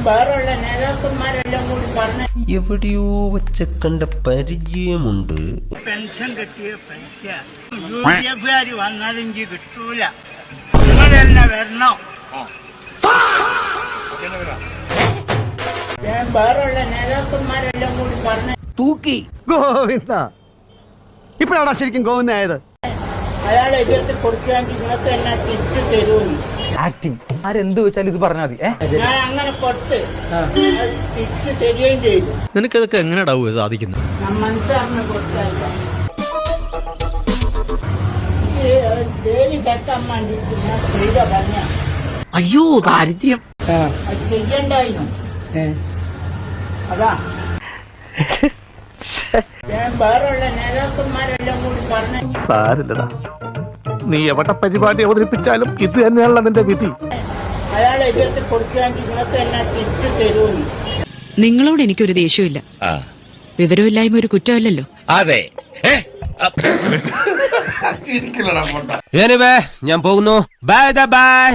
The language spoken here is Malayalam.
വേറെയുള്ള നേതാക്കന്മാരെല്ലാം കൂടി പറഞ്ഞ എവിടെയോ വെച്ച കണ്ട പരിചയമുണ്ട്. പെൻഷൻ കിട്ടിയ പൈസ UDF വന്നാലും എനിക്ക് കിട്ടൂല, നിങ്ങൾ തന്നെ വരണം. വേറെയുള്ള നേതാക്കന്മാരെല്ലാം കൂടി പറഞ്ഞ തൂക്കി ഗോവിന്ദ. ഇപ്പഴാണ് ശരിക്കും ഗോവിന്ദ ആയത്. അയാളെ എതിർത്ത് കൊടുക്കുകയാണെങ്കിൽ നിങ്ങൾക്ക് എല്ലാം തിരിച്ചു തരുമെന്ന്. ആക്ടിങ് ആരെന്ത് വെച്ചാലും ഇത് പറഞ്ഞാൽ മതി. ഞാൻ അങ്ങനെ കൊടുത്ത് തിരിച്ചു തരികയും ചെയ്തു. നിനക്കതൊക്കെ എങ്ങനെയാ സാധിക്കുന്നത്? ഞാൻ മനസ്സറിഞ്ഞ് കൊടുത്തല്ല, ജയിലിൽ കെട്ടാൻ വേണ്ടിട്ട് ഞാൻ ചെയ്ത പറഞ്ഞ. അയ്യോ ദാരിദ്ര്യം അത് ചെയ്യണ്ടായിരുന്നു. അതാ വേറെയുള്ള നേതാക്കന്മാരെല്ലാം കൂടി പറഞ്ഞ സാരില്ലടാ, നീ എവിടെ പരിപാടി അവതരിപ്പിച്ചാലും ഇത് തന്നെയാണല്ലോ നിന്റെ വിധി. അയാളെ എതിർത്ത് കൊടുക്കുകയാണെങ്കിൽ നിങ്ങൾക്ക് എല്ലാം തിരിച്ചു തരുമെന്ന്. നിങ്ങളോട് എനിക്കൊരു ദേഷ്യമില്ല. വിവരമില്ലായ്മ ഒരു കുറ്റമല്ലല്ലോ. അതെ, ഞാൻ പോകുന്നു. Bye bye.